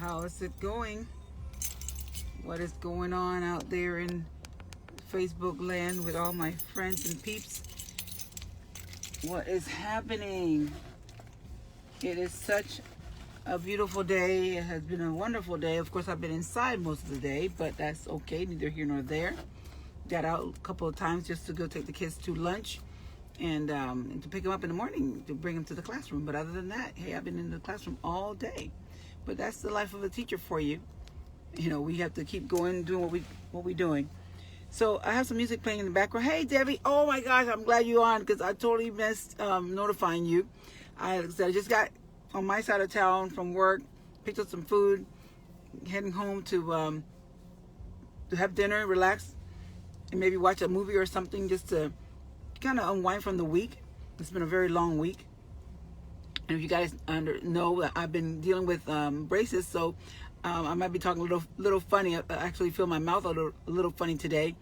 How is it going? What is going on out there in Facebook land with all my friends and peeps? What is happening? It is such a beautiful day. It has been a wonderful day. Of course, I've been inside most of the day, but that's okay. Neither here nor there. Got out a couple of times just to go take the kids to lunch and to pick them up in the morning to bring them to the classroom. But other than that, hey, I've been in the classroom all day. But that's the life of a teacher for you. You know, we have to keep going, doing what we're doing. So I have some music playing in the background. Hey, Debbie. Oh my gosh, I'm glad you're on because I totally missed notifying you. I just got on my side of town from work, picked up some food, heading home to have dinner, relax, and maybe watch a movie or something just to kind of unwind from the week. It's been a very long week. And if you guys know, I've been dealing with braces, so I might be talking a little funny. I actually feel my mouth a little funny today.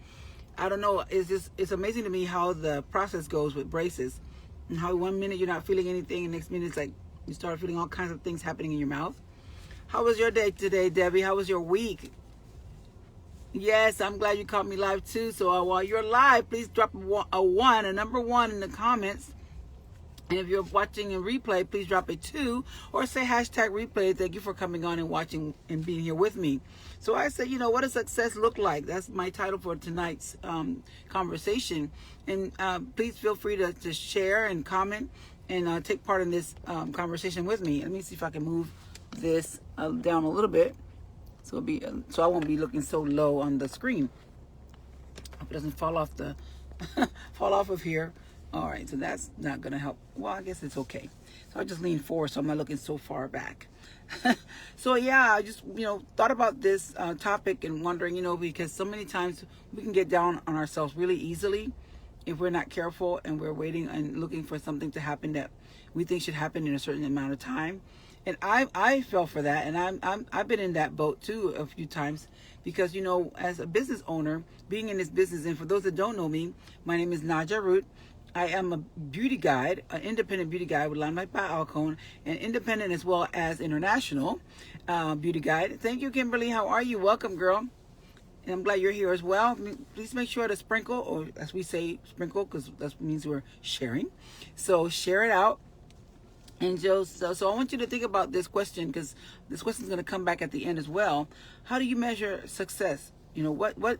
I don't know. It's amazing to me how the process goes with braces, and how 1 minute you're not feeling anything, and next minute it's like you start feeling all kinds of things happening in your mouth. How was your day today, Debbie? How was your week? Yes, I'm glad you caught me live too. So while you're live, please drop a number one in the comments. And if you're watching a replay, please drop a 2 or say hashtag replay. Thank you for coming on and watching and being here with me. So I say, what does success look like? That's my title for tonight's conversation. And please feel free to share and comment and take part in this conversation with me. Let me see if I can move this down a little bit so I won't be looking so low on the screen. Hope it doesn't fall off fall off of here. All right, so that's not going to help. Well, I guess it's okay. So I just lean forward so I'm not looking so far back. So yeah, I just, thought about this topic and wondering, because so many times we can get down on ourselves really easily if we're not careful and we're waiting and looking for something to happen that we think should happen in a certain amount of time. And I fell for that, and I've been in that boat too a few times because, as a business owner, being in this business, and for those that don't know me, my name is Naja Root. I am a beauty guide, an independent beauty guide with Limelight by Alcone, and independent as well as international beauty guide. Thank you, Kimberly. How are you? Welcome, girl. And I'm glad you're here as well. Please make sure to sprinkle, or as we say, sprinkle, because that means we're sharing. So share it out. And so I want you to think about this question, because this question is going to come back at the end as well. How do you measure success? What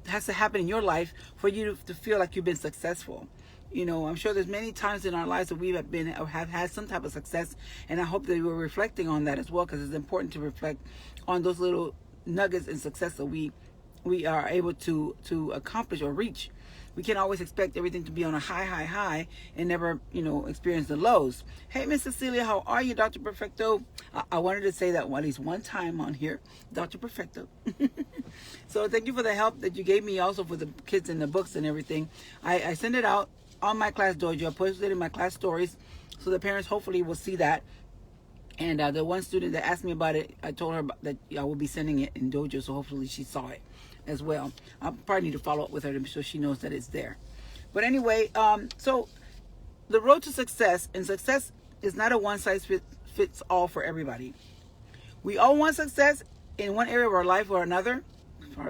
has to happen in your life for you to feel like you've been successful? I'm sure there's many times in our lives that we have had some type of success, and I hope that we're reflecting on that as well, because it's important to reflect on those little nuggets in success that we are able to accomplish or reach. We can't always expect everything to be on a high and never, experience the lows. Hey, Miss Cecilia, how are you, Dr. Perfecto? I wanted to say that at least one time on here, Dr. Perfecto. So thank you for the help that you gave me also for the kids and the books and everything. I send it out on my class dojo. I posted it in my class stories, so the parents hopefully will see that. And the one student that asked me about it, I told her that I will be sending it in dojo, so hopefully she saw it as well. I'll probably need to follow up with her so she knows that it's there. But anyway, so the road to success, and success is not a one-size-fits-all for everybody. We all want success in one area of our life or another.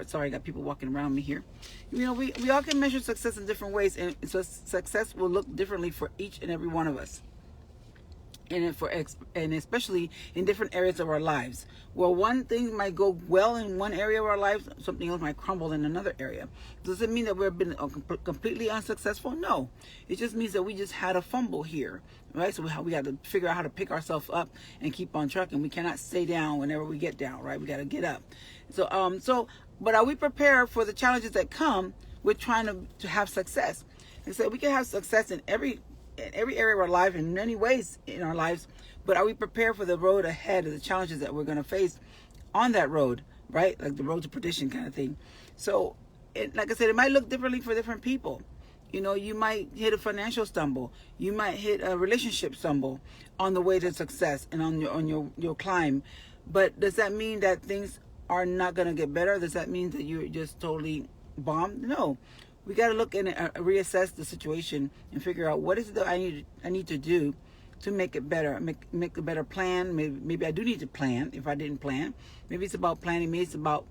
Sorry, I got people walking around me here. We all can measure success in different ways, and so success will look differently for each and every one of us. And especially in different areas of our lives. Well, one thing might go well in one area of our lives, something else might crumble in another area. Does it mean that we've been completely unsuccessful? No. It just means that we just had a fumble here, right? So we got to figure out how to pick ourselves up and keep on trucking. We cannot stay down whenever we get down, right? We got to get up. But are we prepared for the challenges that come with trying to have success? And so we can have success in every area of our life, in many ways in our lives, but are we prepared for the road ahead, of the challenges that we're going to face on that road, right? Like the road to perdition kind of thing. So, like I said, it might look differently for different people. You might hit a financial stumble. You might hit a relationship stumble on the way to success and on your climb. But does that mean that things are not going to get better? Does that mean that you're just totally bombed? No. We got to look and reassess the situation and figure out what is it that I need to do to make it better, make a better plan. Maybe I do need to plan if I didn't plan. Maybe it's about planning. Maybe it's about,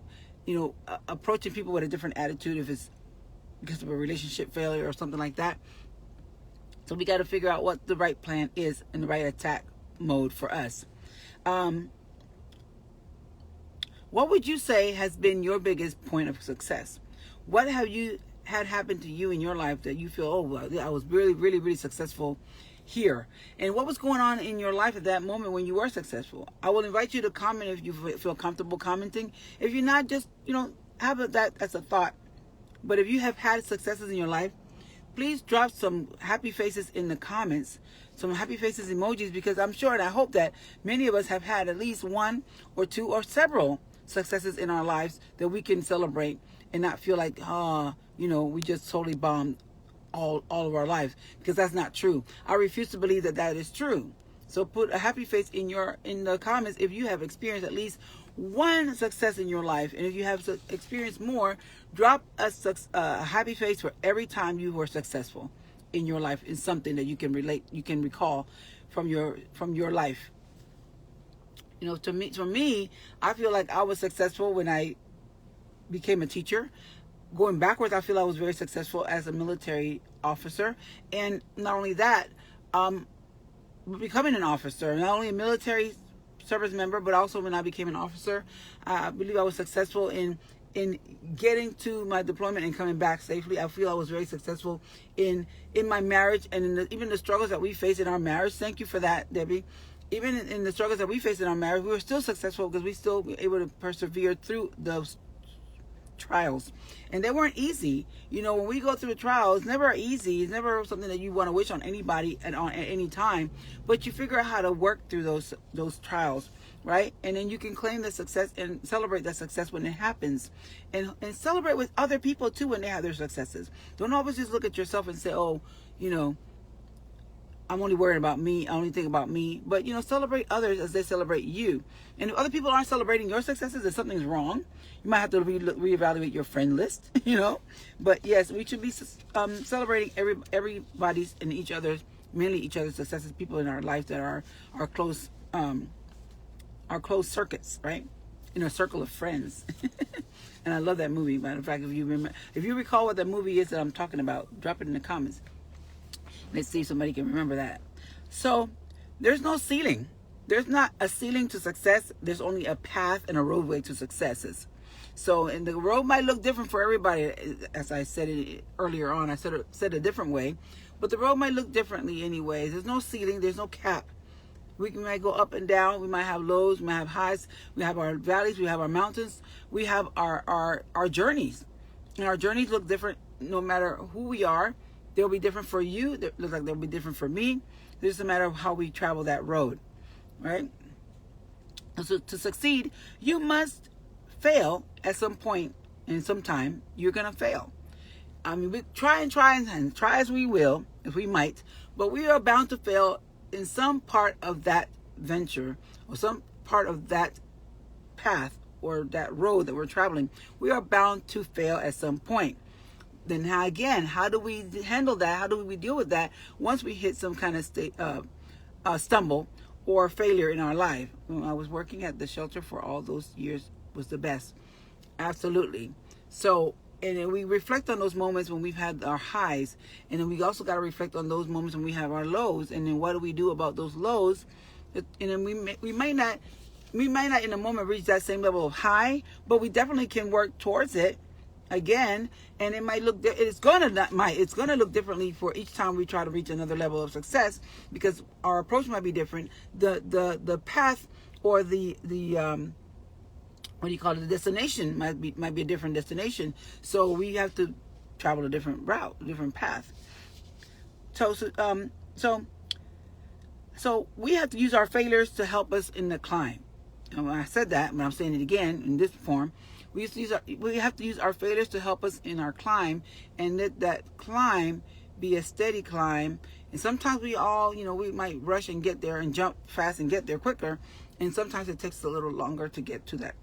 approaching people with a different attitude if it's because of a relationship failure or something like that. So we got to figure out what the right plan is and the right attack mode for us. What would you say has been your biggest point of success? What have you had happen to you in your life that you feel, oh, well, I was really, really, really successful here? And what was going on in your life at that moment when you were successful? I will invite you to comment if you feel comfortable commenting. If you're not, just, have that as a thought. But if you have had successes in your life, please drop some happy faces in the comments, some happy faces emojis, because I'm sure and I hope that many of us have had at least one or two or several successes in our lives that we can celebrate and not feel like, we just totally bombed all of our lives, because that's not true. I refuse to believe that that is true. So put a happy face in the comments if you have experienced at least one success in your life, and if you have experienced more, drop a happy face for every time you were successful in your life in something that you can recall from your life. For me, I feel like I was successful when I became a teacher. Going backwards, I feel I was very successful as a military officer. And not only that, becoming an officer, not only a military service member, but also when I became an officer, I believe I was successful in getting to my deployment and coming back safely. I feel I was very successful in my marriage and even the struggles that we face in our marriage. Thank you for that, Debbie. Even in the struggles that we faced in our marriage, we were still successful because we still were able to persevere through those trials. And they weren't easy. When we go through the trials, it's never easy. It's never something that you want to wish on anybody at any time. But you figure out how to work through those trials, right? And then you can claim the success and celebrate that success when it happens. And celebrate with other people too when they have their successes. Don't always just look at yourself and say, oh, I'm only worried about me. I only think about me. But, celebrate others as they celebrate you. And if other people aren't celebrating your successes, then something's wrong. You might have to reevaluate your friend list, But yes, we should be celebrating everybody's and mainly each other's successes, people in our life that are our close circuits, right? In a circle of friends. And I love that movie. Matter of fact, if you recall what that movie is that I'm talking about, drop it in the comments. Let's see if somebody can remember that. So there's no ceiling. There's not a ceiling to success. There's only a path and a roadway to successes. So, and the road might look different for everybody. As I said it earlier on, I said a different way, but the road might look differently anyways. There's no ceiling. There's no cap. We might go up and down. We might have lows. We might have highs. We have our valleys. We have our mountains. We have our journeys. And our journeys look different no matter who we are. They'll be different for you. It looks like they'll be different for me. It's just a matter of how we travel that road, right? So to succeed, you must fail at some point, and sometime you're going to fail. I mean, we try as we will, if we might, but we are bound to fail in some part of that venture or some part of that path or that road that we're traveling. We are bound to fail at some point. Then how do we handle that? How do we deal with that once we hit some kind of stumble or failure in our life? When I was working at the shelter for all those years was the best. Absolutely. So, and then we reflect on those moments when we've had our highs, and then we also got to reflect on those moments when we have our lows, and then what do we do about those lows? And then we might not in a moment reach that same level of high, but we definitely can work towards it again, and it might look it's gonna look differently for each time we try to reach another level of success, because our approach might be different. The path or the what do you call it, the destination might be a different destination, so we have to travel a different route, a different path. So we have to use our failures to help us in the climb. And when I said that, but I'm saying it again in this form, we have to use our failures to help us in our climb, and let that climb be a steady climb. And sometimes we might rush and get there and jump fast and get there quicker, and sometimes it takes a little longer to get to that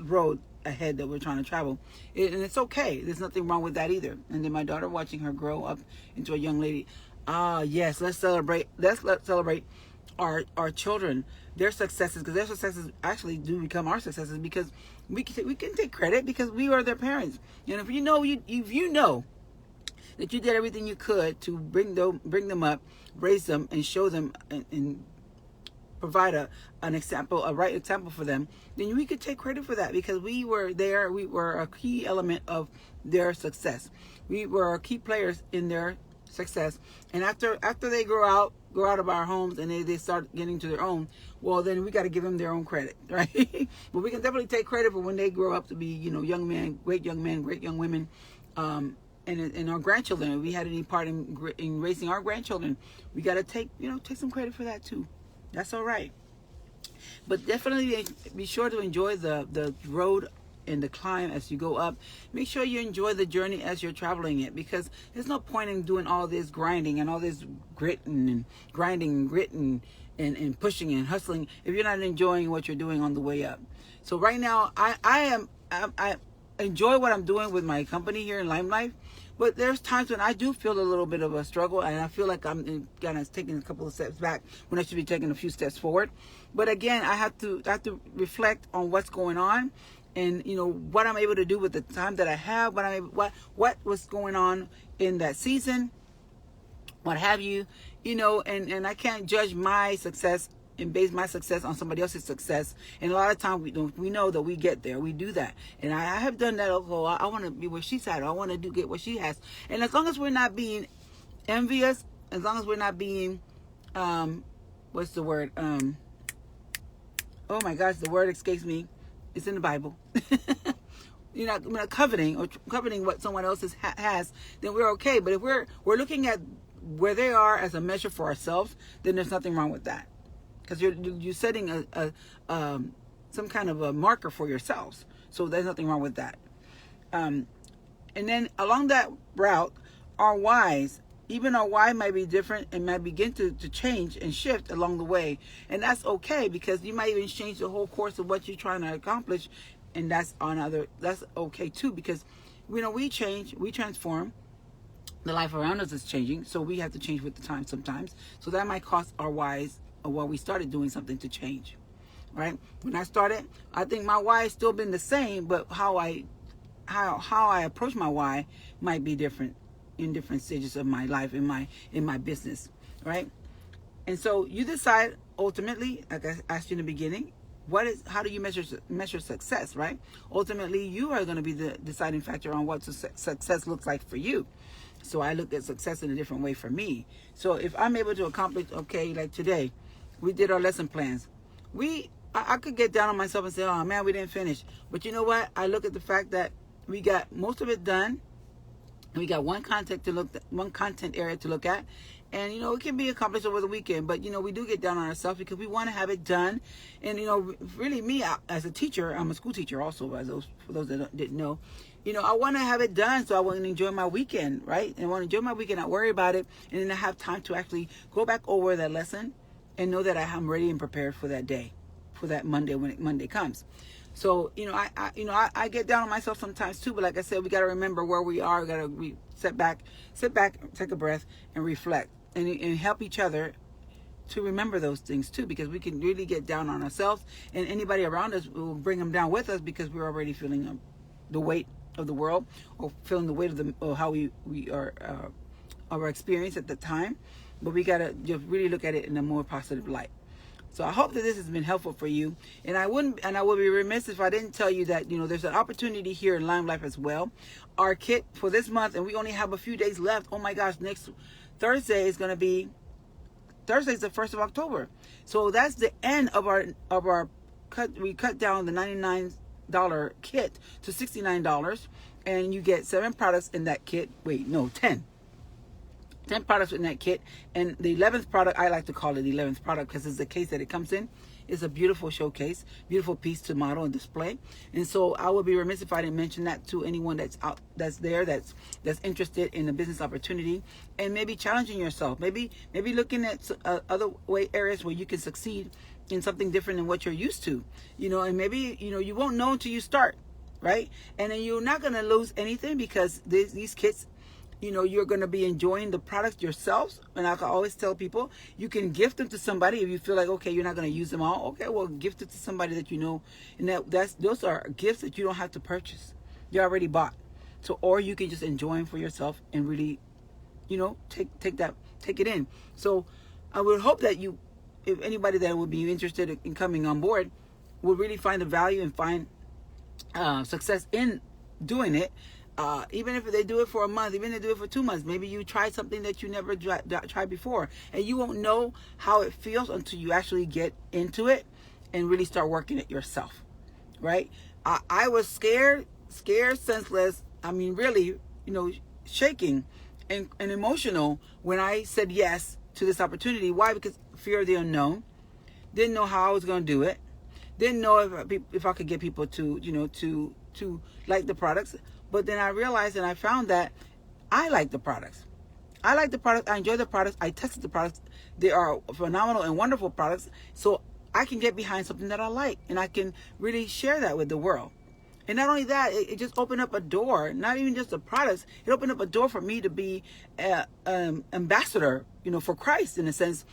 road ahead that we're trying to travel. And it's okay. There's nothing wrong with that either. And then my daughter, watching her grow up into a young lady, Ah, yes. Let's celebrate our children, their successes, because their successes actually do become our successes, because we can take credit because we are their parents. And if you know that you did everything you could to bring them up, raise them, and show them and provide an example, a right example for them, then we could take credit for that, because we were there. We were a key element of their success. We were key players in their success. And after they grow out of our homes and they start getting to their own, well, then we got to give them their own credit, right? But we can definitely take credit for when they grow up to be, young men, great young women, and our grandchildren. If we had any part in raising our grandchildren, we got to take some credit for that too. That's all right. But definitely be sure to enjoy the road and the climb as you go up. Make sure you enjoy the journey as you're traveling it, because there's no point in doing all this grinding and all this gritting and pushing and hustling if you're not enjoying what you're doing on the way up. So right now, I enjoy what I'm doing with my company here in Lime Life. But there's times when I do feel a little bit of a struggle, and I feel like I'm kind of taking a couple of steps back when I should be taking a few steps forward. But again, I have to reflect on what's going on, and what I'm able to do with the time that I have, what was going on in that season, what have you, and I can't judge my success and base my success on somebody else's success. And a lot of times we know that we get there, we do that, and I have done that. Also, I want to be where she's at, or I want to get what she has. And as long as we're not being envious, as long as we're not being what's the word, oh my gosh, the word escapes me. It's in the Bible. We're not coveting what someone else has, then we're okay. But if we're looking at where they are as a measure for ourselves, then there's nothing wrong with that. Because you're setting some kind of a marker for yourselves. So there's nothing wrong with that. And then along that route, our whys, even our why might be different and might begin to change and shift along the way. And that's okay, because you might even change the whole course of what you're trying to accomplish. And that's okay too, because we change, we transform. The life around us is changing, so we have to change with the time sometimes. So that might cost our whys, or while we started doing something to change, right? When I started, I think my why has still been the same, but how I approach my why might be different in different stages of my life, in my business, right? And so you decide ultimately, like I asked you in the beginning, how do you measure success, right? Ultimately, you are going to be the deciding factor on what success looks like for you. So I look at success in a different way for me. So if I'm able to accomplish, okay, like today, we did our lesson plans. I could get down on myself and say, oh man, we didn't finish. But you know what? I look at the fact that we got most of it done. And we got one content area to look at. And, it can be accomplished over the weekend. But, we do get down on ourselves because we want to have it done. And, really me as a teacher, I'm a school teacher also, for those that didn't know. I want to have it done so I want to enjoy my weekend, right? And I want to enjoy my weekend, not worry about it. And then I have time to actually go back over that lesson and know that I'm ready and prepared for that day, for that Monday when Monday comes. So, I get down on myself sometimes too, but like I said, we got to remember where we are. We got to sit back, take a breath, and reflect, and help each other to remember those things too, because we can really get down on ourselves, and anybody around us will bring them down with us, because we're already feeling the weight of the world, or feeling the weight of how we are, our experience at the time. But we got to just really look at it in a more positive light. So I hope that this has been helpful for you. And I would be remiss if I didn't tell you that, there's an opportunity here in Lime Life as well. Our kit for this month, and we only have a few days left. Oh my gosh, next Thursday is the 1st of October. So that's the end of our cut. We cut down the $99 kit to $69, and you get 7 products in that kit. 10 products in that kit. And the 11th product, I like to call it the 11th product because it's the case that it comes in. It's a beautiful showcase, beautiful piece to model and display. And so I would be remiss if I didn't mention that to anyone that's interested in a business opportunity, and maybe challenging yourself, maybe looking at other areas where you can succeed in something different than what you're used to, and maybe, you won't know until you start, right? And then you're not going to lose anything, because these kits you're going to be enjoying the products yourselves. And I can always tell people, you can gift them to somebody if you feel like, okay, you're not going to use them all. Okay, well, gift it to somebody that you know. And those are gifts that you don't have to purchase. You already bought. So, or you can just enjoy them for yourself and really, take it in. So I would hope that if anybody that would be interested in coming on board would really find the value and find success in doing it. Even if they do it for a month, even if they do it for 2 months, maybe you try something that you never tried before, and you won't know how it feels until you actually get into it and really start working it yourself, right? I was scared, senseless. I mean, really, shaking and emotional when I said yes to this opportunity. Why? Because fear of the unknown. Didn't know how I was going to do it. Didn't know if I could get people to to like the products. But then I realized and I found that I like the products. I like the products. I enjoy the products. I tested the products. They are phenomenal and wonderful products. So I can get behind something that I like, and I can really share that with the world. And not only that, it just opened up a door. Not even just the products. It opened up a door for me to be an ambassador, for Christ in a sense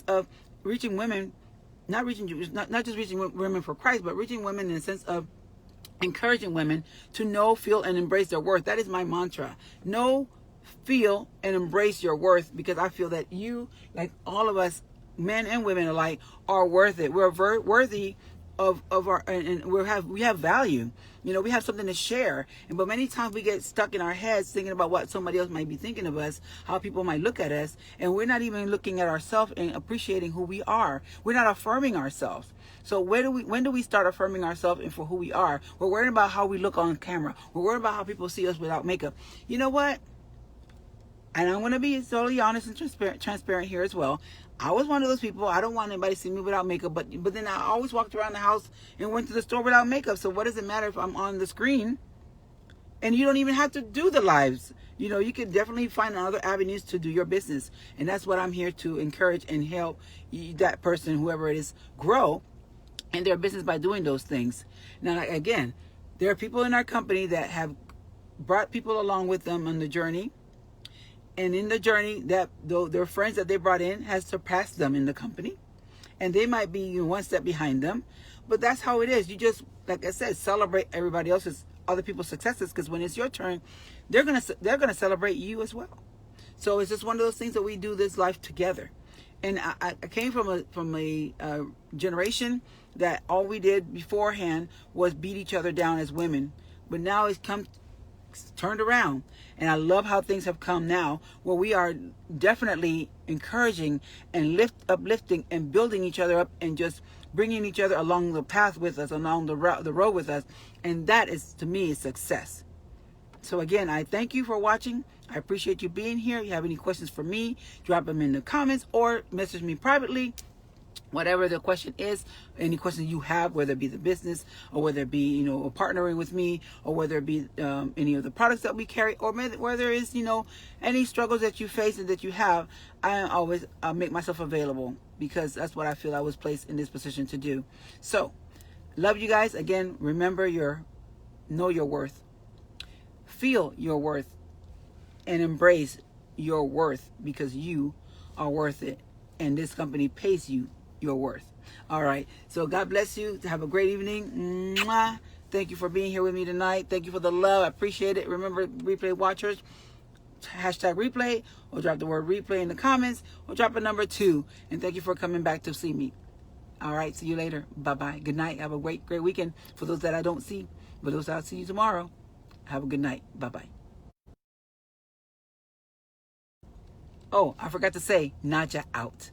of reaching women, not just reaching women for Christ, but reaching women in the sense of encouraging women to know, feel, and embrace their worth. That is my mantra. Know, feel, and embrace your worth, because I feel that you, like all of us, men and women alike, are worth it. We're worthy of our, and we have value. We have something to share. But many times we get stuck in our heads thinking about what somebody else might be thinking of us, how people might look at us, and we're not even looking at ourselves and appreciating who we are. We're not affirming ourselves. So when do we start affirming ourselves and for who we are? We're worried about how we look on camera. We're worried about how people see us without makeup. You know what? And I'm going to be totally honest and transparent here as well. I was one of those people. I don't want anybody to see me without makeup, but then I always walked around the house and went to the store without makeup. So what does it matter if I'm on the screen? And you don't even have to do the lives. You can definitely find other avenues to do your business. And that's what I'm here to encourage and help that person, whoever it is, grow in their business by doing those things. Now, again, there are people in our company that have brought people along with them on the journey. And in the journey, that their friends that they brought in has surpassed them in the company, and they might be one step behind them. But that's how it is. You just, like I said, celebrate everybody else's, other people's successes, because when it's your turn, they're gonna celebrate you as well. So it's just one of those things that we do this life together. And I came from a generation that all we did beforehand was beat each other down as women, but now it's turned around. And I love how things have come now, where we are definitely encouraging and uplifting and building each other up, and just bringing each other along the path with us, along the road with us. And that is, to me, is success. So again, I thank you for watching. I appreciate you being here. If you have any questions for me, drop them in the comments or message me privately. Whatever the question is, any questions you have, whether it be the business, or whether it be, partnering with me, or whether it be any of the products that we carry, or whether it's, any struggles that you face and that you have, I always make myself available, because that's what I feel I was placed in this position to do. So, love you guys. Again, remember know your worth. Feel your worth and embrace your worth, because you are worth it. And this company pays you your worth. All right. So God bless you. Have a great evening. Mwah. Thank you for being here with me tonight. Thank you for the love. I appreciate it. Remember, replay watchers, hashtag replay, or drop the word replay in the comments, or drop a number 2. And thank you for coming back to see me. All right. See you later. Bye-bye. Good night. Have a great weekend. For those that I don't see, but those I'll see you tomorrow, have a good night. Bye-bye. Oh, I forgot to say, Naja out.